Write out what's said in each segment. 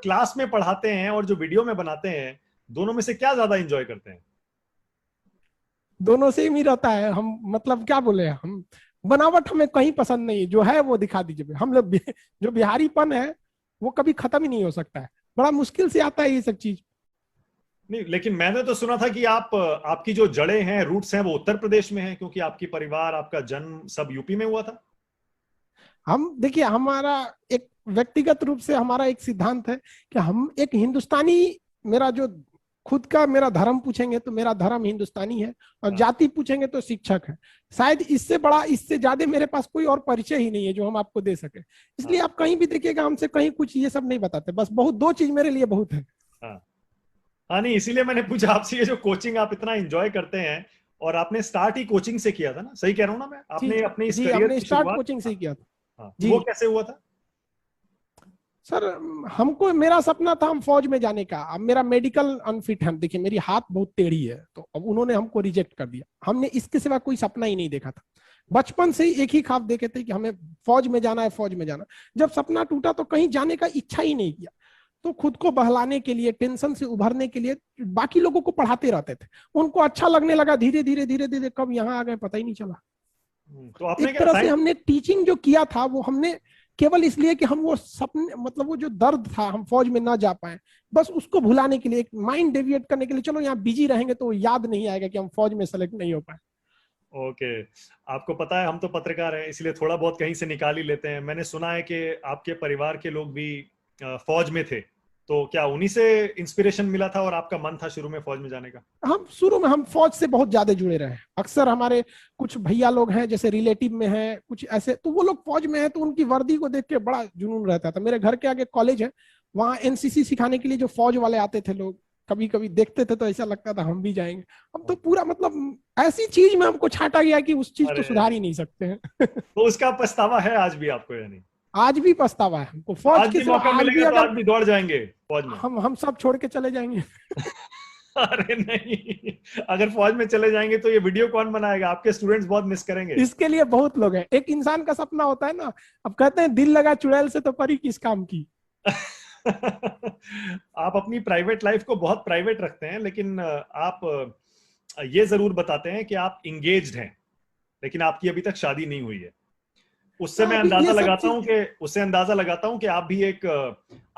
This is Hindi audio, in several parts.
क्लास में पढ़ाते हैं और जो वीडियो में बनाते हैं, दोनों में से क्या ज्यादा एंजॉय करते हैं? दोनों सेम ही रहता है। हम मतलब क्या बोले, हम बनावट हमें कहीं पसंद नहीं, जो है वो दिखा दीजिए। हम लोग जो बिहारीपन है वो कभी खत्म ही नहीं हो सकता है, बड़ा मुश्किल से आता है ये सब चीज। नहीं, लेकिन मैंने तो सुना था कि आपकी जो जड़ें हैं, रूट्स हैं, वो उत्तर प्रदेश में हैं, क्योंकि आपकी परिवार, आपका जन्म सब यूपी में हुआ था। हम देखिए, हमारा एक व्यक्तिगत रूप से हमारा एक सिद्धांत है कि हम एक हिंदुस्तानी, मेरा जो खुद का मेरा धर्म पूछेंगे तो मेरा धर्म हिंदुस्तानी है, और हाँ। जाति पूछेंगे तो शिक्षक है। शायद इससे बड़ा, इससे ज्यादा मेरे पास कोई और परिचय ही नहीं है जो हम आपको दे सके। इसलिए हाँ। आप कहीं भी देखिएगा हमसे कहीं कुछ ये सब नहीं बताते, बस बहुत दो चीज मेरे लिए बहुत है। हाँ। हाँ, नहीं, इसीलिए मैंने पूछा आपसे, ये जो कोचिंग आप इतना एंजॉय करते हैं, और आपने स्टार्ट ही कोचिंग से किया था ना, सही कह रहा हूं ना मैं? जी आपने अपने इस जी, करियर हमने की स्टार्ट शुरुआत। कोचिंग से ही किया था। हाँ, जी वो कैसे हुआ था? सर, हमको, मेरा सपना था हम फौज में जाने का। अब मेरा मेडिकल अनफिट है, देखिए मेरी हाथ बहुत टेढ़ी है, तो अब उन्होंने हमको रिजेक्ट कर दिया। हमने इसके सिवा कोई सपना ही नहीं देखा था। बचपन से ही एक ही ख्वाब देखे थे कि हमें फौज में जाना है, फौज में जाना। जब सपना टूटा तो कहीं जाने का इच्छा ही नहीं किया। तो खुद को बहलाने के लिए, टेंशन से उभरने के लिए बाकी लोगों को पढ़ाते रहते थे। उनको अच्छा लगने लगा, धीरे धीरे धीरे धीरे कब यहाँ आ गए पता ही नहीं चला। तो आपने एक क्या तरह से साइंस? हमने टीचिंग जो किया था वो हमने केवल इसलिए कि हम वो सपने, मतलब वो जो दर्द था हम फौज में ना जा पाए, बस उसको भुलाने के लिए, एक माइंड डेविएट करने के लिए। चलो यहाँ बिजी रहेंगे तो याद नहीं आएगा कि हम फौज में सेलेक्ट नहीं हो पाए। ओके। आपको पता है, हम तो पत्रकार हैं, इसलिए थोड़ा बहुत कहीं से निकाल ही लेते हैं। मैंने सुना है कि आपके परिवार के लोग भी फौज में थे, तो क्या उन्हीं से इंस्पिरेशन मिला था और आपका मन था शुरू में फौज में जाने का? हम शुरू में हम फौज से बहुत ज्यादा जुड़े रहे। अक्सर हमारे कुछ भैया लोग हैं जैसे रिलेटिव में हैं कुछ ऐसे, तो वो लोग फौज में हैं, तो उनकी वर्दी को देख के बड़ा जुनून रहता था। मेरे घर के आगे कॉलेज है, वहाँ एनसीसी सिखाने के लिए जो फौज वाले आते थे लोग, कभी कभी देखते थे तो ऐसा लगता था हम भी जाएंगे। अब तो पूरा मतलब ऐसी चीज में हमको छांटा गया कि उस चीज को अरे, सुधार ही नहीं सकते हैं। तो उसका पछतावा है आज भी आपको, यानी? आज भी पछतावा है हमको फौज आज के भी सिवा। मौका आज भी मिलेगा तो अगर आज भी दौड़ जाएंगे फौज में? हम सब छोड़ के चले जाएंगे। अरे नहीं, अगर फौज में चले जाएंगे तो ये वीडियो कौन बनाएगा? आपके स्टूडेंट्स बहुत मिस करेंगे। इसके लिए बहुत लोग हैं। एक इंसान का सपना होता है ना, अब कहते हैं दिल लगा चुड़ैल से तो परी किस काम की। आप अपनी प्राइवेट लाइफ को बहुत प्राइवेट रखते हैं, लेकिन आप ये जरूर बताते हैं कि आप इंगेज्ड हैं, लेकिन आपकी अभी तक शादी नहीं हुई है। उससे मैं अभी अंदाजा ये सब लगाता हूं चीज, कि उससे अंदाजा लगाता हूं कि आप भी एक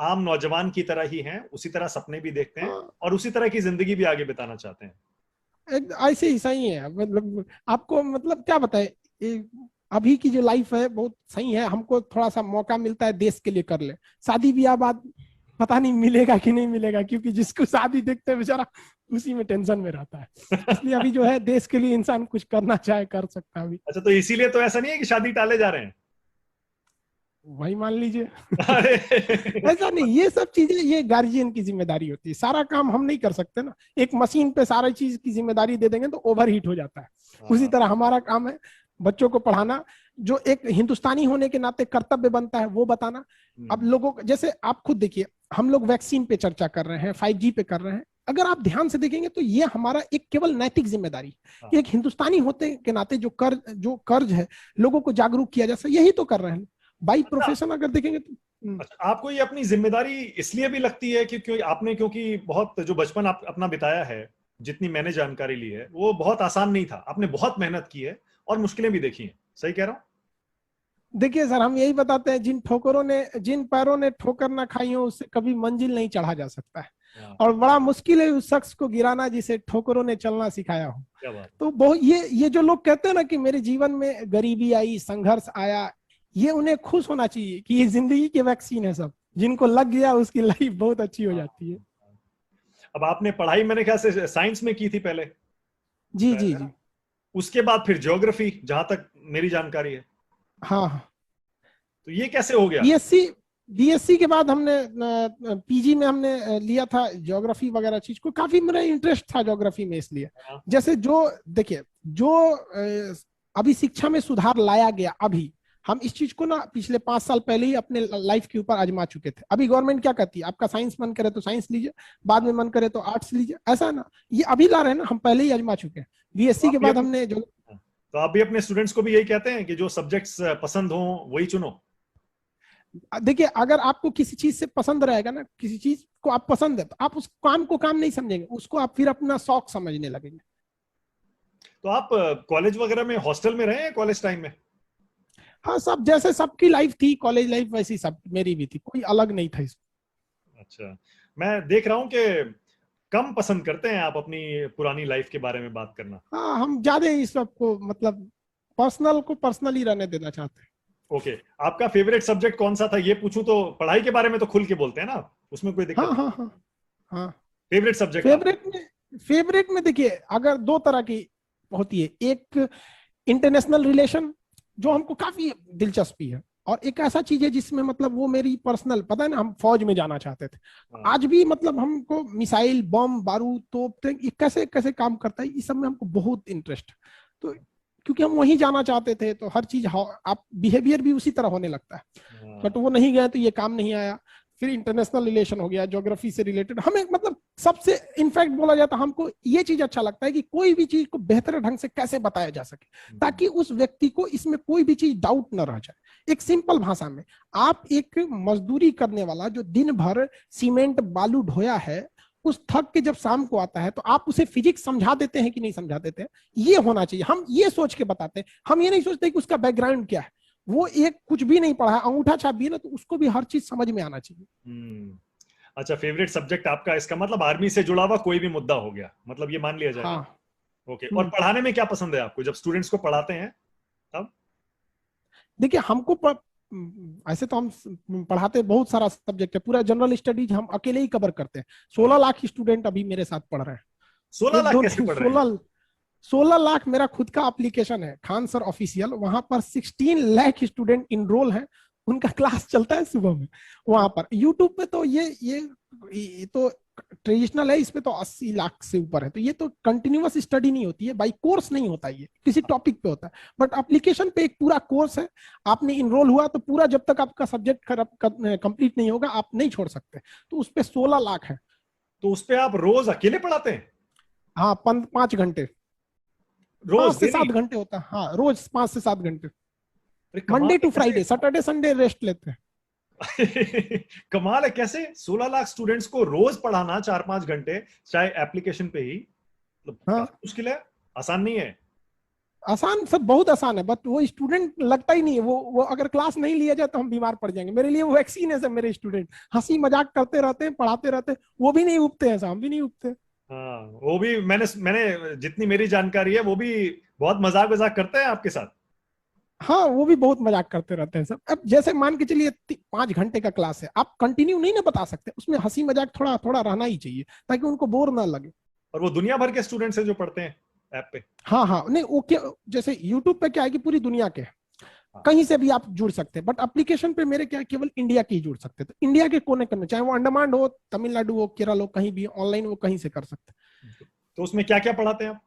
आम नौजवान की तरह ही हैं, उसी तरह सपने भी देखते हैं और उसी तरह की जिंदगी भी आगे बिताना चाहते हैं। ऐसे ही सही है। मतलब आपको मतलब क्या बताए, अभी की जो लाइफ है बहुत सही है। हमको थोड़ा सा मौका मिलता है देश के लिए कर ले। शादी ब्याह बाद पता नहीं मिलेगा कि नहीं मिलेगा, क्योंकि जिसको शादी देखते हैं बेचारा उसी में टेंशन में रहता है। इसलिए अभी जो है देश के लिए इंसान कुछ करना चाहे कर सकता है अभी। अच्छा, तो इसीलिए तो ऐसा नहीं है कि शादी टाले जा रहे हैं? वही मान लीजिए। अरे ऐसा नहीं, ये सब चीजें ये गार्जियन की जिम्मेदारी होती है। सारा काम हम नहीं कर सकते ना। एक मशीन पे सारा चीज की जिम्मेदारी दे देंगे तो ओवर हीट हो जाता है। उसी तरह हमारा काम है बच्चों को पढ़ाना, जो एक हिंदुस्तानी होने के नाते कर्तव्य बनता है वो बताना। अब लोगों को, जैसे आप खुद देखिए, हम लोग वैक्सीन पे चर्चा कर रहे हैं, 5G पे कर रहे हैं। अगर आप ध्यान से देखेंगे तो ये हमारा एक केवल नैतिक जिम्मेदारी, एक हिंदुस्तानी होते के नाते जो कर्ज है लोगों को जागरूक किया जा सके, यही तो कर रहे हैं। बाई प्रोफेशन अगर देखेंगे तो अच्छा, आपको ये अपनी जिम्मेदारी इसलिए भी लगती है कि क्योंकि बहुत जो बचपन आप अपना बिताया है, जितनी मैंने जानकारी ली है, वो बहुत आसान नहीं था। आपने बहुत मेहनत की है और मुश्किलें भी देखी हैं, सही कह रहा हूं? देखिए सर, हम यही बताते हैं, जिन पैरों ने ठोकर ना खाई हो उससे कभी मंजिल नहीं चढ़ा जा सकता है। और बड़ा मुश्किल है उस शख्स को गिराना जिसे ठोकरों ने चलना सिखाया हो। क्या बात। तो बहुत ये जो लोग कहते हैं ना कि मेरे जीवन में गरीबी आई, संघर्ष आया, ये उन्हें खुश होना चाहिए कि ये जिंदगी के वैक्सीन है। सब जिनको लग गया उसकी लाइफ बहुत अच्छी हो जाती है। अब आपने पढ़ाई मेरे ख्याल से साइंस में की थी पहले? जी जी जी। उसके बाद फिर ज्योग्राफी, जहां तक मेरी जानकारी है। हाँ हाँ। तो ये कैसे हो गया? बीएससी के बाद हमने पीजी में हमने लिया था ज्योग्राफी वगैरह चीज को। काफी मेरा इंटरेस्ट था ज्योग्राफी में, इसलिए जैसे जो देखिए जो अभी शिक्षा में सुधार लाया गया, अभी हम इस चीज को ना पिछले 5 साल पहले ही अपने लाइफ के ऊपर आजमा चुके थे। अभी गवर्नमेंट क्या कहती है, आपका साइंस मन करे तो साइंस लीजिए, बाद में मन करे तो आर्ट्स लीजिए, ऐसा ना। ये अभी ला रहे हैं ना, हम पहले ही आजमा चुके हैं। बीएससी के बाद हमने जो, तो आप भी अपने स्टूडेंट्स को भी यही कहते हैं कि जो सब्जेक्ट्स पसंद हो वही चुनो? देखिए अगर आपको किसी चीज से पसंद रहेगा ना, किसी चीज को आप पसंद है, तो आप उस काम को काम नहीं समझेंगे, उसको आप फिर अपना शौक समझने लगेंगे। तो आप कॉलेज वगैरह में हॉस्टल में रहे हैं कॉलेज टाइम में? हाँ, सब जैसे सबकी लाइफ थी कॉलेज लाइफ वैसी सब मेरी भी थी, कोई अलग नहीं था इसमें। अच्छा, मैं देख रहा हूँ कि कम पसंद करते हैं आप अपनी पुरानी लाइफ के बारे में बात करना। हाँ, हम ज्यादा इस सबको मतलब पर्सनल को पर्सनल ही रहने देना चाहते हैं। ओके, आपका फेवरेट सब्जेक्ट कौन सा था ये पूछूं तो पढ़ाई के बारे में तो खुल के बोलते हैं ना आप, उसमें कोई हाँ दिक्कत हाँ नहीं। हाँ हाँ। फेवरेट सब्जेक्ट आपका? फेवरेट में देखिए अगर दो तरह की होती है, एक इंटरनेशनल रिलेशन जो हमको काफी दिलचस्पी है, और एक ऐसा चीज है जिसमें मतलब वो मेरी पर्सनल, पता है ना, हम फौज में जाना चाहते थे। हाँ। आज भी मतलब हमको मिसाइल बम बारूद तोप ये कैसे कैसे काम करता है, इस सब में हमको बहुत इंटरेस्ट है। तो क्योंकि हम वहीं जाना चाहते थे तो हर चीज आप बिहेवियर भी उसी तरह होने लगता है। बट वो नहीं गए तो ये काम नहीं आया। फिर इंटरनेशनल रिलेशन हो गया, ज्योग्राफी से रिलेटेड हमें मतलब सबसे इनफैक्ट बोला जाता है हमको ये चीज अच्छा लगता है कि कोई भी चीज को बेहतर ढंग से कैसे बताया जा सके, ताकि उस व्यक्ति को इसमें कोई भी चीज डाउट न रह जाए। एक सिंपल भाषा में, आप एक मजदूरी करने वाला जो दिन भर सीमेंट बालू ढोया है, उस थक के जब शाम को आता है तो आप उसे फिजिक्स समझा देते हैं कि नहीं समझा देते हैं, ये होना चाहिए। हम ये सोच के बताते हैं, हम ये नहीं सोचते कि उसका बैकग्राउंड क्या है। वो एक कुछ भी नहीं पढ़ा है, अंगूठा छाप भी है ना, तो उसको भी हर चीज समझ में आना चाहिए। अच्छा, फेवरेट सब्जेक्ट आपका, इसका मतलब आर्मी से जुड़ा हुआ कोई भी मुद्दा हो गया, मतलब ये मान लिया जाए। हाँ। ओके, और पढ़ाने में क्या पसंद है आपको जब स्टूडेंट्स को पढ़ाते हैं तब? देखिए ऐसे तो हम पढ़ाते बहुत सारा सब्जेक्ट है, पूरा जनरल स्टडीज हम अकेले ही कवर करते हैं। 16 लाख स्टूडेंट अभी मेरे साथ पढ़ रहे हैं। 16 एक लाख दो कैसे नहीं, पढ़ रहे हैं? 16 लाख मेरा खुद का एप्लीकेशन है, खान सर ऑफिशियल। वहां पर 16 लाख स्टूडेंट इनरोल हैं, उनका क्लास चलता है सुबह में। वहां पर यूट्यूब पे तो ये तो ट्रेडिशनल है, इस पे तो 80 लाख से ऊपर है। तो ये तो कंटिन्यूअस स्टडी नहीं होती है, बाई कोर्स नहीं होता, ये किसी टॉपिक पे होता है। बट एप्लीकेशन पे एक पूरा कोर्स है, आपने इनरोल हुआ तो पूरा जब तक आपका सब्जेक्ट कंप्लीट नहीं होगा आप नहीं छोड़ सकते। तो उस पे 16 लाख है। तो उस पे आप रोज अकेले पढ़ाते हैं? हाँ, 5 घंटे, रोज 5 से 7 घंटे होता है। हाँ, रोज 5 से 7 घंटे, अरे कमाल मंडे है टू कैसे। फ्राइडे, सैटरडे संडे रेस्ट लेते हैं। कमाल है कैसे 16 लाख स्टूडेंट्स को रोज पढ़ाना 4-5 घंटे, चाहे एप्लीकेशन पे ही, मतलब हाँ, काफी मुश्किल है, आसान नहीं है। आसान सब बहुत आसान है, बट वो स्टूडेंट लगता ही नहीं है। वो अगर क्लास नहीं लिया जाए तो हम बीमार पड़ जाएंगे। मेरे लिए वो वैक्सीन है। मेरे स्टूडेंट हंसी मजाक करते रहते हैं, पढ़ाते रहते हैं, वो भी नहीं उबते हैं, हम भी नहीं उबते। हाँ, वो भी मैंने जितनी मेरी जानकारी है वो भी बहुत मजाक वजाक करते हैं आपके साथ। हाँ, वो भी बहुत मजाक करते रहते हैं सब। अब जैसे मान के चलिए 5 घंटे का क्लास है, आप कंटिन्यू नहीं ना बता सकते, उसमें हंसी मजाक थोड़ा थोड़ा रहना ही चाहिए ताकि उनको बोर ना लगे। और वो दुनिया भर के स्टूडेंट्स हैं जो पढ़ते हैं ऐप पे? हाँ हाँ, नहीं वो क्या, जैसे यूट्यूब पे क्या है कि पूरी दुनिया के हाँ। कहीं से भी आप जुड़ सकते हैं, बट एप्लीकेशन पे मेरे क्या है, केवल इंडिया के ही जुड़ सकते हैं। तो इंडिया के कोने कोने, चाहे वो अंडमान हो, तमिलनाडु हो, केरल हो, कहीं भी ऑनलाइन वो कहीं से कर सकते हैं। तो उसमें क्या क्या पढ़ाते हैं आप?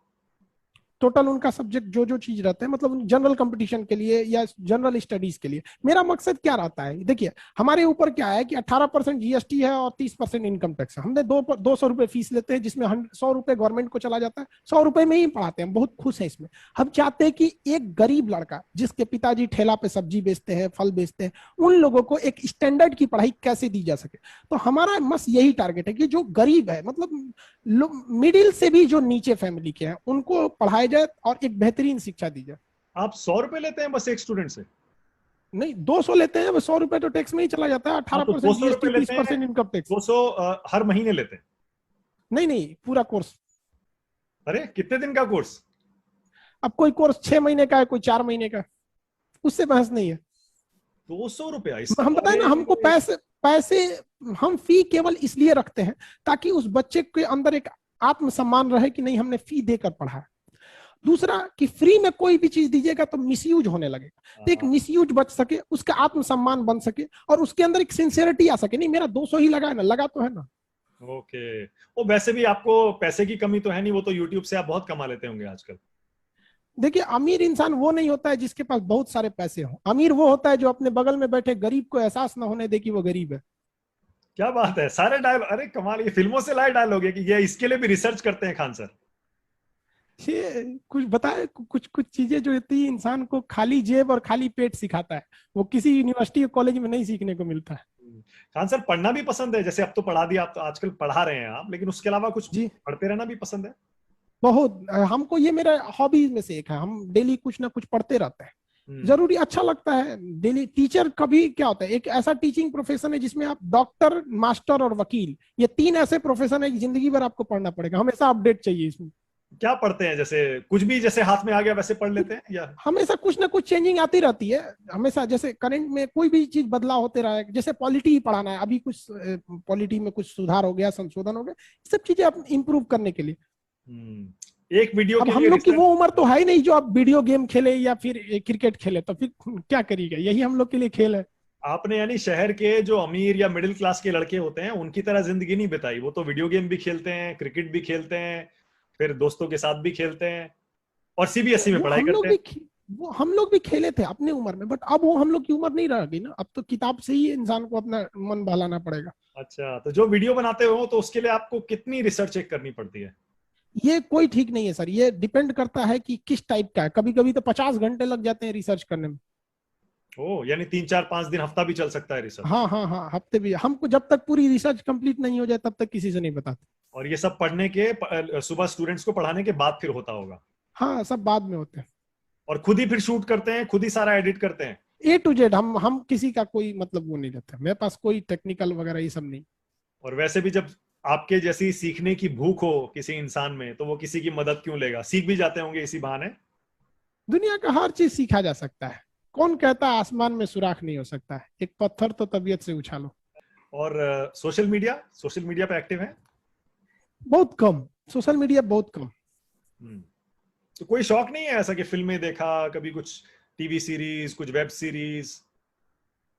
टोटल उनका सब्जेक्ट जो जो चीज रहता है, मतलब जनरल कंपटीशन के लिए या जनरल स्टडीज के लिए। मेरा मकसद क्या रहता है, देखिए हमारे ऊपर क्या है कि 18% जीएसटी है और 30% इनकम टैक्स है। हमने 200 रुपए फीस लेते हैं, जिसमें 100 रुपए गवर्नमेंट को चला जाता है। 100 रुपए में ही पढ़ाते हैं, बहुत खुश है इसमें। हम चाहते हैं कि एक गरीब लड़का जिसके पिताजी ठेला पे सब्जी बेचते हैं, फल बेचते हैं, उन लोगों को एक स्टैंडर्ड की पढ़ाई कैसे दी जा सके। तो हमारा बस यही टारगेट है कि जो गरीब है, मतलब मिडिल से भी जो नीचे फैमिली के हैं, उनको पढ़ाया जाए और एक बेहतरीन शिक्षा दी जाए। आप 100 रुपए लेते हैं बस एक स्टूडेंट से? नहीं, 200 लेते हैं, 100 रुपए तो टैक्स में ही चला जाता है। हाँ, तो 18% 200 रुपए जीएसटी, लेते हैं, 30% इनकम टैक्स। 200 हर महीने लेते हैं? नहीं नहीं, पूरा कोर्स। अरे कितने दिन का कोर्स? अब कोई कोर्स 6 महीने का है, कोई 4 महीने का, उससे बहस नहीं है। 200 रुपया हम बताए ना, हमको पैसे पैसे हम फी केवल इसलिए रखते हैं ताकि उस बच्चे के अंदर एक आत्मसम्मान रहे कि नहीं, हमने फी देकर पढ़ा है। दूसरा कि फ्री में कोई भी चीज दीजिएगा तो मिसयूज होने लगेगा, तो एक मिसयूज बच सके, उसका आत्मसम्मान बन सके और उसके अंदर एक सिंसियरिटी आ सके। नहीं, मेरा 200 ही लगा है ना, लगा तो है ना। ओके। वो वैसे भी आपको पैसे की कमी तो है नहीं, वो तो यूट्यूब से आप बहुत कमा लेते होंगे आजकल। देखिए, अमीर इंसान वो नहीं होता है जिसके पास बहुत सारे पैसे हो। अमीर वो होता है जो अपने बगल में बैठे गरीब को एहसास ना होने दे कि वो गरीब है। क्या बात है, सारे डायलॉग, अरे कमाल, ये फिल्मों से लाए डायलॉग है कि ये इसके लिए भी रिसर्च करते हैं खान सर। ये कुछ बताए, कुछ कुछ चीजें जो होती है इंसान को खाली जेब और खाली पेट सिखाता है, वो किसी यूनिवर्सिटी और कॉलेज में नहीं सीखने को मिलता है। खान सर, पढ़ना भी पसंद है? जैसे अब तो पढ़ा दिया, आप तो आजकल पढ़ा रहे हैं आप, लेकिन उसके अलावा कुछ जी पढ़ते रहना भी पसंद है? बहुत, हमको ये मेरा हॉबीज में से एक है, हम डेली कुछ ना कुछ पढ़ते रहते हैं। हम्म। जरूरी अच्छा लगता है डेली। टीचर कभी क्या होता है, एक ऐसा टीचिंग प्रोफेशन है जिसमें आप डॉक्टर, मास्टर और वकील, ये तीन ऐसे प्रोफेशन है कि जिंदगी भर आपको पढ़ना पड़ेगा, हमेशा अपडेट चाहिए इसमें। क्या पढ़ते हैं? जैसे कुछ भी जैसे हाथ में आ गया वैसे पढ़ लेते हैं या? हमेशा कुछ ना कुछ चेंजिंग आती रहती है, हमेशा जैसे करंट में कोई भी चीज बदलाव होते रहा है। जैसे पॉलिटी ही पढ़ाना है, अभी कुछ पॉलिटी में कुछ सुधार हो गया, संशोधन हो गया, सब चीजें आप इंप्रूव करने के लिए। एक वीडियो अब के हम लिए लोग की रिसर्च। वो उम्र तो है ही नहीं जो आप वीडियो गेम खेले या फिर क्रिकेट खेले, तो फिर क्या करिएगा, यही हम लोग के लिए खेल है। आपने यानी शहर के जो अमीर या मिडिल क्लास के लड़के होते हैं उनकी तरह जिंदगी नहीं बिताई। वो तो वीडियो गेम भी खेलते हैं, क्रिकेट भी खेलते हैं, फिर दोस्तों के साथ भी खेलते हैं, और सीबीएसई में वो पढ़ाई हम करते लोग हैं। भी वो हम लोग भी खेले थे अपने उम्र में, बट अब वो हम लोग की उम्र नहीं रह गई ना, अब तो किताब से ही इंसान को अपना मन बहलाना पड़ेगा। अच्छा, तो जो वीडियो बनाते हो तो उसके लिए आपको कितनी रिसर्च चेक करनी पड़ती है? ये कोई ठीक नहीं है सर, ये डिपेंड करता है कि किस टाइप का है। कभी कभी तो 50 घंटे लग जाते हैं रिसर्च करने में। ओ, यानी 3 4 5 दिन, हफ्ता भी चल सकता है रिसर्च। हाँ हाँ हाँ, हफ्ते भी। हमको जब तक पूरी रिसर्च कंप्लीट नहीं हो जाए तब तक किसी से नहीं बताते। और ये सब पढ़ने के सुबह स्टूडेंट्स को पढ़ाने के बाद फिर होता होगा? हाँ, सब बाद में होते हैं। और खुद ही फिर शूट करते हैं, खुद ही सारा एडिट करते हैं? A to Z, हम किसी का कोई मतलब वो नहीं लेते, मेरे पास कोई टेक्निकल वगैरह ये सब नहीं। और वैसे भी जब आपके जैसी सीखने की भूख हो किसी इंसान में, तो वो किसी की मदद क्यों लेगा? सीख भी जाते होंगे इसी बहाने। दुनिया का हर चीज सीखा जा सकता है। कौन कहता है आसमान में सुराख नहीं हो सकता है, एक पत्थर तो तबीयत से उछालो। और सोशल मीडिया पे एक्टिव है? बहुत कम, सोशल मीडिया बहुत कम। तो कोई शौक नहीं है ऐसा कि फिल्में देखा कभी, कुछ टीवी सीरीज, कुछ वेब सीरीज,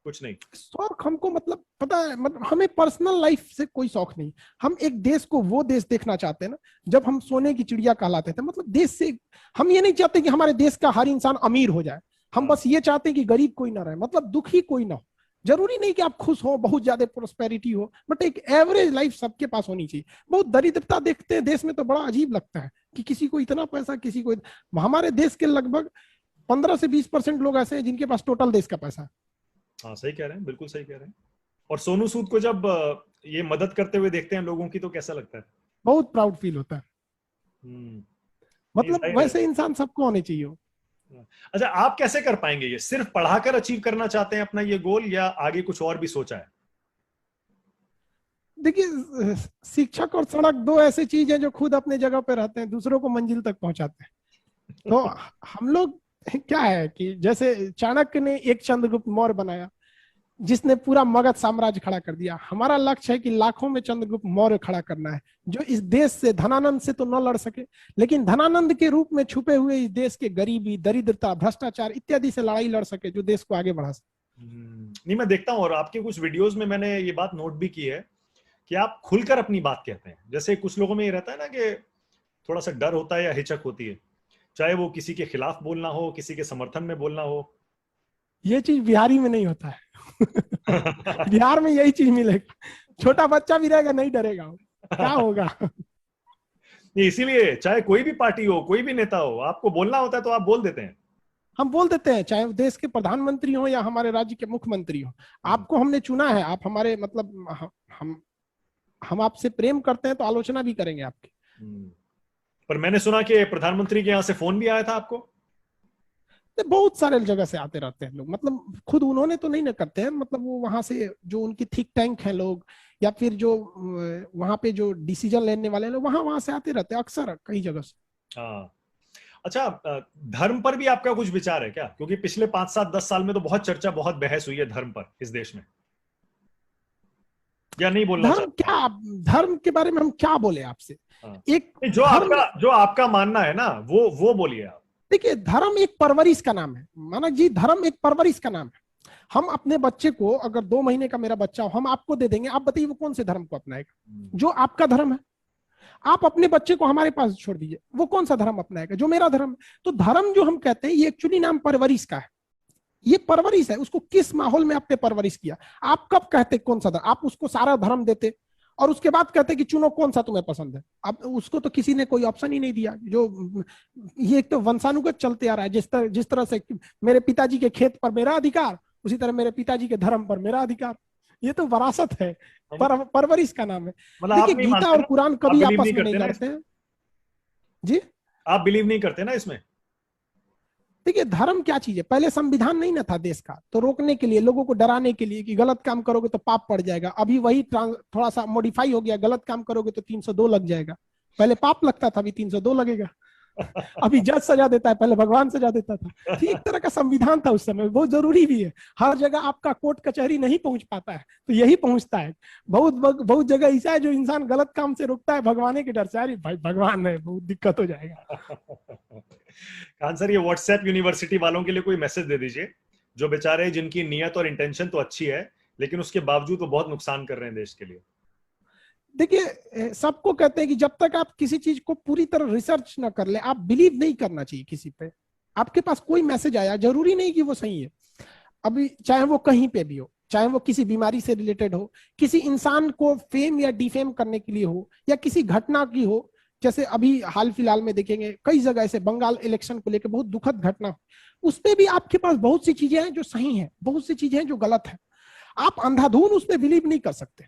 कुछ नहीं? शौक हमको मतलब पता है, मतलब हमें पर्सनल लाइफ से कोई शौक नहीं। हम एक देश को वो देश देखना चाहते हैं ना, जब हम सोने की चिड़िया कहलाते थे, मतलब देश से हम ये नहीं चाहते कि हमारे देश का हर इंसान अमीर हो जाए। हम बस ये चाहते हैं कि गरीब कोई ना रहे, मतलब दुखी कोई ना हो। जरूरी नहीं कि आप खुश हो, बहुत ज्यादा प्रोस्पेरिटी हो, बट एक एवरेज लाइफ सबके पास होनी चाहिए। बहुत दरिद्रता देखते हैं देश में तो बड़ा अजीब लगता है कि किसी को इतना पैसा, किसी को हमारे देश के लगभग 15 से 20% लोग ऐसे हैं जिनके पास टोटल देश का पैसा है। हाँ, सही कह रहे हैं, बिल्कुल सही कह रहे हैं। और सोनू सूद को जब ये मदद करते हुए देखते हैं लोगों की, तो कैसा लगता है? बहुत प्राउड फील होता है। नहीं, मतलब जाहिर है। वैसे इंसान सबको होने चाहिए। अच्छा, आप कैसे कर पाएंगे ये? सिर्फ पढ़ाकर अचीव करना चाहते हैं अपना ये गोल, या आगे कुछ और भी सोचा है? देखिए, शिक्षक और सड़क दो ऐसी चीज है जो खुद अपने जगह पे रहते हैं, दूसरों को मंजिल तक पहुंचाते हैं। तो हम लोग क्या है कि जैसे चाणक्य ने एक चंद्रगुप्त मौर्य बनाया जिसने पूरा मगध साम्राज्य खड़ा कर दिया। हमारा लक्ष्य है कि लाखों में चंद्रगुप्त मौर्य खड़ा करना है, जो इस देश से धनानंद से तो न लड़ सके, लेकिन धनानंद के रूप में छुपे हुए इस देश के गरीबी, दरिद्रता, भ्रष्टाचार इत्यादि से लड़ाई लड़ सके, जो देश को आगे बढ़ा सके। नहीं, मैं देखता हूँ, और आपके कुछ वीडियोस में मैंने ये बात नोट भी की है कि आप खुलकर अपनी बात कहते हैं। जैसे कुछ लोगों में ये रहता है ना कि थोड़ा सा डर होता है या हिचक होती है, चाहे वो किसी के खिलाफ बोलना हो, किसी के समर्थन में बोलना हो। ये चीज बिहारी में नहीं होता है। बिहार में यही चीज मिलेगा, छोटा बच्चा भी रहेगा नहीं डरेगा, क्या होगा। इसीलिए चाहे कोई भी पार्टी हो, कोई भी नेता हो, आपको बोलना होता है तो आप बोल देते हैं। हम बोल देते हैं, चाहे देश के प्रधानमंत्री हो या हमारे राज्य के मुख्यमंत्री हो। आपको हमने चुना है, आप हमारे मतलब हम आपसे प्रेम करते हैं तो आलोचना भी करेंगे आपकी। पर मैंने सुना कि प्रधानमंत्री के यहाँ से फोन भी आया था आपको? बहुत सारे जगह से आते रहते हैं लोग, मतलब खुद उन्होंने तो नहीं ना करते हैं, मतलब वो वहां से जो उनकी थिंक टैंक है लोग, या फिर जो वहां पे जो डिसीजन लेने वाले लोग वहां से आते रहते हैं अक्सर कई जगह से। हाँ। अच्छा, धर्म पर भी आपका कुछ विचार है क्या? क्योंकि पिछले 5 7 10 साल में तो बहुत चर्चा, बहुत बहस हुई है धर्म पर इस देश में, या नहीं बोलना धर्म चाहते? क्या, धर्म के बारे में हम क्या बोले आपसे? हाँ। एक जो आपका मानना है ना, वो बोलिए आप। देखिए, धर्म एक परवरिश का नाम है मानक जी, धर्म एक परवरिश का नाम है। हम अपने बच्चे को, अगर 2 महीने का मेरा बच्चा हो, हम आपको दे देंगे, आप बताइए वो कौन से धर्म को अपनाएगा? जो आपका धर्म है। आप अपने बच्चे को हमारे पास छोड़ दीजिए, वो कौन सा धर्म अपनाएगा? जो मेरा धर्म है। तो धर्म जो हम कहते हैं ये एक्चुअली नाम परवरिश का है। ये परवरिश है, उसको किस माहौल में आपने परवरिश किया। आप कब कहते कौन सा धर्म, आप उसको सारा धर्म देते और उसके बाद कहते हैं कि चुनो कौन सा तुम्हें पसंद है। अब उसको तो किसी ने कोई ऑप्शन ही नहीं दिया। जो ये एक तो वंशानुगत चलते आ रहा है, जिस तरह से मेरे पिताजी के खेत पर मेरा अधिकार, उसी तरह मेरे पिताजी के धर्म पर मेरा अधिकार। ये तो वरासत है, परवरिश का नाम है। मतलब आप देखिए नहीं गीता मानते और ना, कुरान आप कभी बिलीव आपस नहीं में नहीं करते ना लड़ते हैं जी। आप बिलीव नहीं करते ना इसमें? देखिए धर्म क्या चीज है, पहले संविधान नहीं ना था देश का, तो रोकने के लिए, लोगों को डराने के लिए कि गलत काम करोगे तो पाप पड़ जाएगा। अभी वही थोड़ा सा मॉडिफाई हो गया, गलत काम करोगे तो 302 लग जाएगा। पहले पाप लगता था, अभी 302 लगेगा। अभी जज सजा देता है, पहले भगवान सजा देता था। तो एक तरह का संविधान था उस समय, बहुत जरूरी भी है। हर जगह आपका कोर्ट कचहरी नहीं पहुंच पाता है, तो यही पहुंचता है। बहुत बहुत जगह ऐसा है जो इंसान गलत काम से रुकता है भगवान के डर से, अरे भाई भगवान है, बहुत दिक्कत हो जाएगा। खान सर, ये व्हाट्सएप यूनिवर्सिटी वालों के लिए कोई मैसेज दे दीजिए, जो बेचारे, जिनकी नियत और इंटेंशन तो अच्छी है लेकिन उसके बावजूद वो बहुत नुकसान कर रहे हैं देश के लिए। देखिए सबको कहते हैं कि जब तक आप किसी चीज को पूरी तरह रिसर्च ना कर ले, आप बिलीव नहीं करना चाहिए किसी पे। आपके पास कोई मैसेज आया, जरूरी नहीं कि वो सही है। अभी चाहे वो कहीं पे भी हो, चाहे वो किसी बीमारी से रिलेटेड हो, किसी इंसान को फेम या डिफेम करने के लिए हो, या किसी घटना की हो। जैसे अभी हाल फिलहाल में देखेंगे कई जगह ऐसे बंगाल इलेक्शन को लेकर बहुत दुखद घटना, उस पर भी आपके पास बहुत सी चीजें हैं जो सही हैं, बहुत सी चीजें हैं जो गलत है। आप अंधाधुन उस पर बिलीव नहीं कर सकते,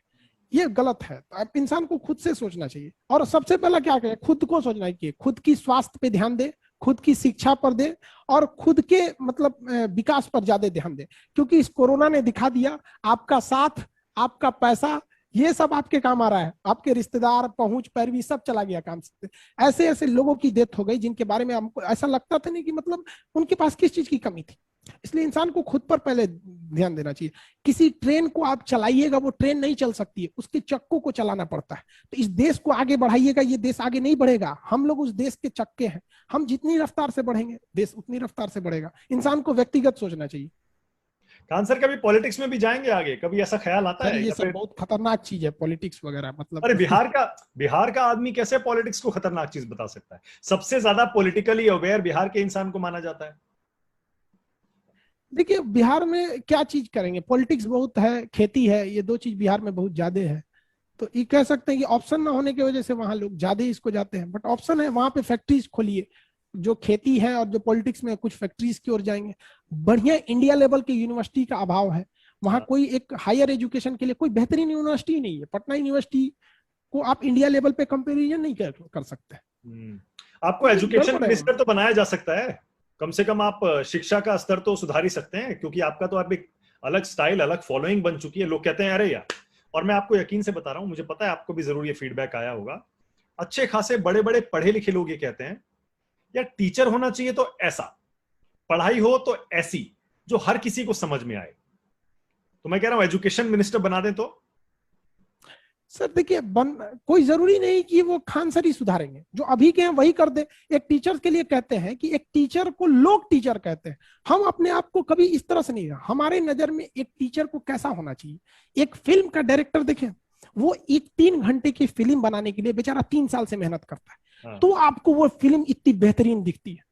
ये गलत है। तो आप इंसान को खुद से सोचना चाहिए, और सबसे पहला क्या करें, खुद को सोचना चाहिए, खुद की स्वास्थ्य पे ध्यान दे, खुद की शिक्षा पर दे, और खुद के मतलब विकास पर ज्यादा ध्यान दे। क्योंकि इस कोरोना ने दिखा दिया, आपका साथ, आपका पैसा, ये सब आपके काम आ रहा है। आपके रिश्तेदार, पहुंच, पैरवी सब चला गया काम से। ऐसे ऐसे लोगों की डेथ हो गई जिनके बारे में हमको ऐसा लगता था नहीं कि मतलब उनके पास किस चीज की कमी थी। इसलिए इंसान को खुद पर पहले ध्यान देना चाहिए। किसी ट्रेन को आप चलाइएगा, वो ट्रेन नहीं चल सकती है, उसके चक्कों को चलाना पड़ता है। तो इस देश को आगे बढ़ाइएगा, ये देश आगे नहीं बढ़ेगा। हम लोग उस देश के चक्के हैं, हम जितनी रफ्तार से बढ़ेंगे देश उतनी रफ्तार से बढ़ेगा। इंसान को व्यक्तिगत सोचना चाहिए। खान सर, कभी पॉलिटिक्स में भी जाएंगे आगे? कभी ऐसा ख्याल आता सर है ये या सब फिर? बहुत खतरनाक चीज है, पॉलिटिक्स वगैरह मतलब। अरे बिहार का आदमी कैसे पॉलिटिक्स को खतरनाक चीज बता सकता है? सबसे ज्यादा पॉलिटिकली अवेयर बिहार के इंसान को माना जाता है। देखिए बिहार में क्या चीज करेंगे, पॉलिटिक्स बहुत है, खेती है, ये दो चीज बिहार में बहुत ज्यादा है। तो ये कह सकते हैं कि ऑप्शन ना होने की वजह से वहां लोग ज्यादा इसको जाते हैं। बट ऑप्शन है, वहां पे फैक्ट्रीज खोलिए, जो खेती है और जो पॉलिटिक्स में कुछ फैक्ट्रीज की ओर जाएंगे। बढ़िया इंडिया लेवल की यूनिवर्सिटी का अभाव है वहां। कोई एक हायर एजुकेशन के लिए कोई बेहतरीन यूनिवर्सिटी नहीं है। पटना यूनिवर्सिटी को आप इंडिया लेवल पे कंपेरिजन नहीं कर सकते। आपको एजुकेशन गड़बड़ है मिनिस्टर तो बनाया जा सकता है, कम से कम आप शिक्षा का स्तर तो सुधार ही सकते हैं, क्योंकि आपका तो आप एक अलग स्टाइल, अलग फॉलोइंग बन चुकी है। लोग कहते हैं अरे यार, और मैं आपको यकीन से बता रहा हूं, मुझे पता है आपको भी जरूर ये फीडबैक आया होगा, अच्छे खासे बड़े बड़े पढ़े लिखे लोग ये कहते हैं यार, टीचर होना चाहिए तो ऐसा, पढ़ाई हो तो ऐसी, जो हर किसी को समझ में आए। तो मैं कह रहा हूं एजुकेशन मिनिस्टर बना दें तो। सर देखिए कोई जरूरी नहीं कि वो खान सर ही सुधारेंगे, जो अभी के हैं वही कर दे। एक टीचर के लिए कहते हैं कि एक टीचर को लोग टीचर कहते हैं। हम अपने आप को कभी इस तरह से नहीं, हमारे नजर में एक टीचर को कैसा होना चाहिए। एक फिल्म का डायरेक्टर देखें, वो एक 3 घंटे की फिल्म बनाने के लिए बेचारा 3 साल से मेहनत करता है, तो आपको वो फिल्म इतनी बेहतरीन दिखती है।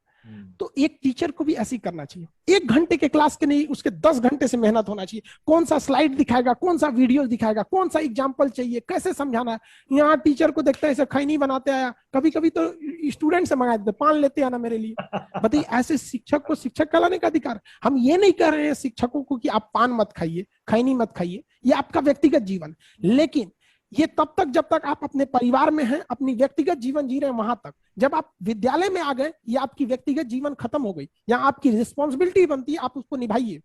तो एक टीचर को भी ऐसी करना चाहिए। 1 घंटे के क्लास के नहीं, उसके 10 घंटे से मेहनत होना चाहिए। कौन सा स्लाइड दिखाएगा, कौन सा वीडियो दिखाएगा, कौन सा एग्जाम्पल चाहिए, कैसे समझाना है। यहाँ टीचर को देखता है ऐसे खैनी बनाते आया, कभी कभी तो स्टूडेंट से मंगा देते, पान लेते आना मेरे लिए। बताइए, ऐसे शिक्षक को शिक्षक कहलाने का अधिकार। हम ये नहीं कह रहे हैं शिक्षकों को कि आप पान मत खाइए, खैनी मत खाइए, ये आपका व्यक्तिगत जीवन। लेकिन ये तब तक जब तक आप अपने परिवार में हैं, अपनी व्यक्तिगत जीवन जी रहे हैं, वहां तक। जब आप विद्यालय में आ गए, ये आपकी व्यक्तिगत जीवन खत्म हो गई। यहाँ आपकी रिस्पॉन्सिबिलिटी बनती है, आप उसको निभाइए।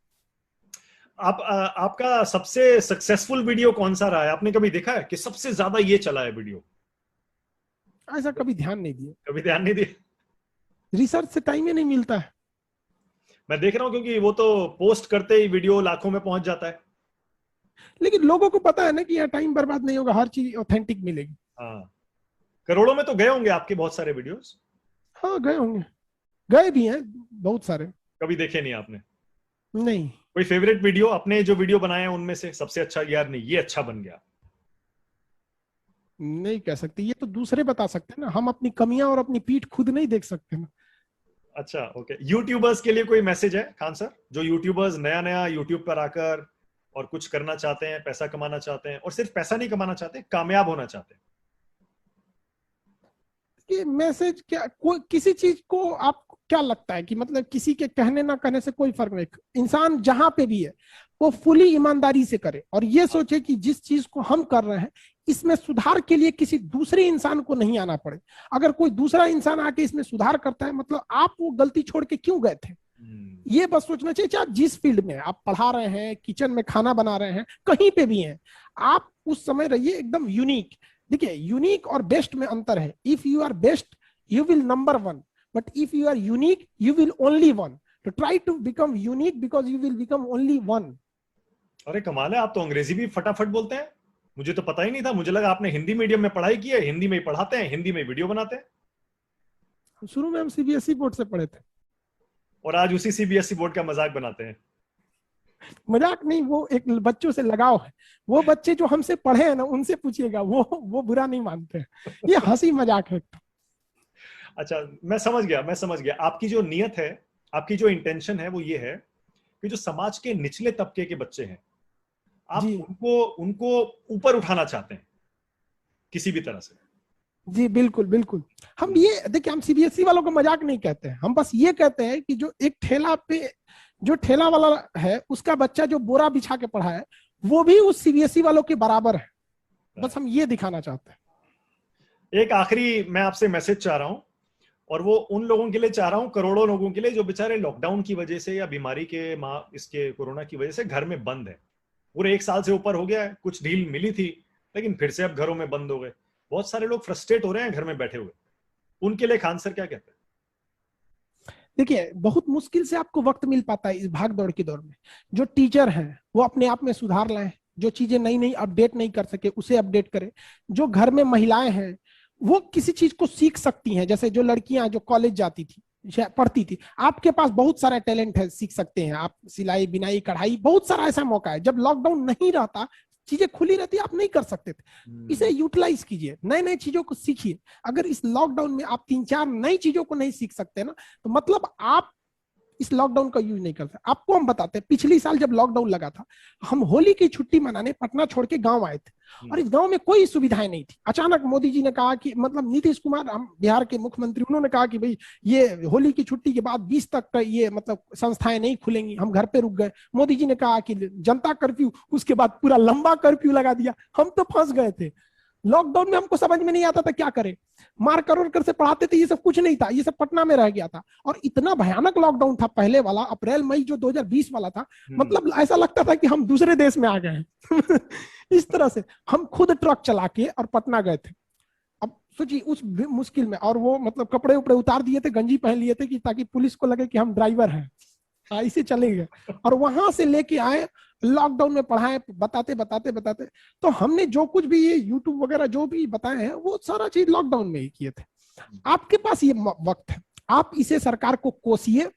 आपका सबसे सक्सेसफुल वीडियो कौन सा रहा है? आपने कभी देखा है कि सबसे ज्यादा ये चला है वीडियो? ऐसा कभी ध्यान नहीं दिया, कभी ध्यान नहीं दिया। रिसर्च से टाइम ही नहीं मिलता है। मैं देख रहा हूं, क्योंकि वो तो पोस्ट करते ही वीडियो लाखों में पहुंच जाता है। लेकिन लोगों को पता है ना कि यहाँ टाइम बर्बाद नहीं होगा, हर चीज ऑथेंटिक मिलेगी। हाँ, करोड़ों में तो गए होंगे आपके बहुत सारे वीडियोस। हाँ गए होंगे, गए भी हैं बहुत सारे। कभी देखे नहीं आपने? नहीं। कोई फेवरेट वीडियो, अपने जो वीडियो बनाए हैं उनमें से सबसे अच्छा, यार नहीं ये अच्छा बन गया? नहीं कह सकते, ये तो दूसरे बता सकते हैं ना, हम अपनी कमियां और अपनी पीठ खुद नहीं देख सकते ना। अच्छा, ओके। यूट्यूबर्स के लिए कोई मैसेज है खान सर? जो यूट्यूबर्स नया नया यूट्यूब पर आकर और कुछ करना चाहते हैं, पैसा कमाना चाहते हैं, और सिर्फ पैसा नहीं कमाना चाहते, कामयाब होना चाहते हैं। कि मैसेज क्या, कोई किसी चीज को आपको क्या लगता है कि मतलब किसी के कहने ना कहने से कोई फर्क नहीं, इंसान जहां पे भी है वो फुली ईमानदारी से करे और ये सोचे कि जिस चीज को हम कर रहे हैं इसमें सुधार के लिए किसी दूसरे इंसान को नहीं आना पड़े। अगर कोई दूसरा इंसान आके इसमें सुधार करता है मतलब आप वो गलती छोड़ के क्यों गए थे, ये बस सोचना चाहिए। चाहे जिस फील्ड में आप पढ़ा रहे हैं, किचन में खाना बना रहे हैं, कहीं पे भी हैं, आप उस समय रहिए एकदम यूनिक। देखिए यूनिक और बेस्ट में अंतर है। If you are best you will number one, but if you are unique you will only one. तो try to become unique because you will become only one. अरे कमाल है, आप तो अंग्रेजी भी फटाफट बोलते हैं। मुझे तो पता ही नहीं था, मुझे लगा आपने हिंदी मीडियम में पढ़ाई की है, हिंदी में ही पढ़ाते हैं, हिंदी में वीडियो बनाते हैं। शुरू में हम सीबीएसई बोर्ड से पढ़े थे और आज उसी सीबीएसई बोर्ड का मजाक बनाते हैं। मजाक नहीं, वो एक बच्चों से लगाव है। वो बच्चे जो हमसे पढ़े हैं ना उनसे पूछिएगा, वो बुरा नहीं मानते हैं, ये हंसी मजाक है। अच्छा मैं समझ गया आपकी जो नियत है, आपकी जो इंटेंशन है वो ये है कि जो समाज के निचले तबके के बच्चे हैं आप उनको ऊपर उठाना चाहते हैं किसी भी तरह से। जी बिल्कुल बिल्कुल। हम ये देखिए, हम सीबीएसई वालों को मजाक नहीं कहते हैं, हम बस ये कहते हैं कि जो एक ठेला पे जो ठेला वाला है उसका बच्चा जो बोरा बिछा के पढ़ा है वो भी उस सीबीएसई वालों के बराबर है। बस हम ये दिखाना चाहते हैं। एक आखिरी मैं आपसे मैसेज चाह रहा हूं, और वो उन लोगों के लिए चाह रहा हूं, करोड़ों लोगों के लिए जो बेचारे लॉकडाउन की वजह से या बीमारी के इसके कोरोना की वजह से घर में बंद है। पूरे 1 साल से ऊपर हो गया है, कुछ ढील मिली थी लेकिन फिर से अब घरों में बंद हो गए। बहुत सारे लोग फ्रस्ट्रेट हो रहे हैं घर में बैठे हुए, उनके लिए खान सर क्या कहते हैं? देखिए बहुत मुश्किल से आपको वक्त मिल पाता है इस भाग दौड़ के दौर में। जो टीचर हैं वो अपने आप में सुधार लाएं, जो चीजें नई नई अपडेट नहीं कर सके उसे अपडेट करें। जो घर में महिलाएं हैं वो किसी चीज को सीख सकती हैं, जैसे जो लड़कियां जो कॉलेज जाती थी पढ़ती थी, आपके पास बहुत सारा टैलेंट है, सीख सकते हैं आप, सिलाई बिनाई कढ़ाई, बहुत सारा ऐसा मौका है। जब लॉकडाउन नहीं रहता, चीजें खुली रहती, आप नहीं कर सकते थे, इसे यूटिलाइज कीजिए, नए नए चीजों को सीखिए। अगर इस लॉकडाउन में आप 3-4 नई चीजों को नहीं सीख सकते ना तो मतलब आप इस लॉकडाउन का यूज नहीं करते। आपको हम बताते हैं, पिछली साल जब लॉकडाउन लगा था हम होली की छुट्टी मनाने पटना छोड़ के गांव आए थे और इस गांव में कोई सुविधाएं नहीं थी। अचानक मोदी जी ने कहा कि मतलब नीतीश कुमार, हम बिहार के मुख्यमंत्री, उन्होंने कहा कि भाई ये होली की छुट्टी के बाद 20 तक का ये मतलब संस्थाएं नहीं खुलेंगी, हम घर पे रुक गए। मोदी जी ने कहा कि जनता कर्फ्यू, उसके बाद पूरा लंबा कर्फ्यू लगा दिया। हम तो फंस गए थे लॉकडाउन में, हमको समझ में नहीं आता था क्या करें। मार कर से पढ़ाते थे, ये सब कुछ नहीं था, ये सब पटना में रह गया था। और इतना भयानक लॉकडाउन था पहले वाला, अप्रैल मई जो 2020 वाला था, मतलब ऐसा लगता था कि हम दूसरे देश में आ गए हैं। इस तरह से हम खुद ट्रक चला के और पटना गए थे। अब सोचिए उस मुश्किल में, और वो मतलब कपड़े उपड़े उतार दिए थे, गंजी पहन लिए थे कि ताकि पुलिस को लगे कि हम ड्राइवर हैं, इसे चले गए। और वहां से लेके आए, लॉकडाउन में पढ़ाए, बताते बताते बताते, तो हमने जो कुछ भी ये यूट्यूब वगैरह जो भी बताए हैं वो सारा चीज लॉकडाउन में ही किए थे। आपके पास ये वक्त है, आप इसे सरकार को कोसिए,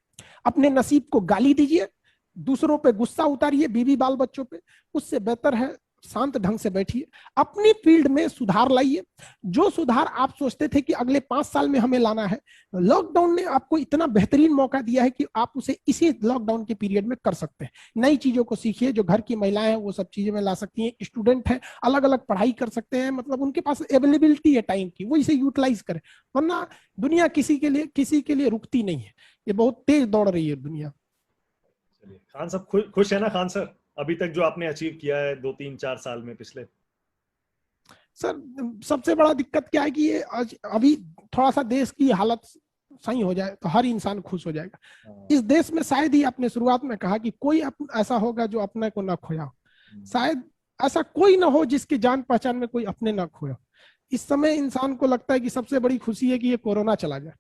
अपने नसीब को गाली दीजिए, दूसरों पे गुस्सा उतारिए, बीवी बाल बच्चों पे। उससे बेहतर है शांत ढंग से बैठिए, अपनी फील्ड में सुधार लाइए। जो सुधार आप सोचते थे कि अगले 5 साल में हमें लाना है, लॉकडाउन ने आपको इतना बेहतरीन मौका दिया है कि आप उसे इसी लॉकडाउन के पीरियड में कर सकते हैं। नई चीजों को सीखिए, जो घर की महिलाएं हैं वो सब चीजें में ला सकती हैं, स्टूडेंट हैं अलग अलग पढ़ाई कर सकते हैं, मतलब उनके पास अवेलेबिलिटी है टाइम की, वो इसे यूटिलाइज करें। वरना दुनिया किसी के लिए रुकती नहीं है, ये बहुत तेज दौड़ रही है दुनिया। चलिए खान साहब, खुश है ना खान सर अभी तक जो आपने अचीव किया है 2-3-4 साल में पिछले? सर सबसे बड़ा दिक्कत क्या है कि ये अभी थोड़ा सा देश की हालत सही हो जाए तो हर इंसान खुश हो जाएगा। इस देश में शायद ही आपने शुरुआत में कहा कि कोई ऐसा होगा जो अपने को ना खोया, शायद ऐसा कोई ना हो जिसके जान पहचान में कोई अपने ना खोया। इस समय इंसान को लगता है कि सबसे बड़ी खुशी है कि ये कोरोना चला जाए।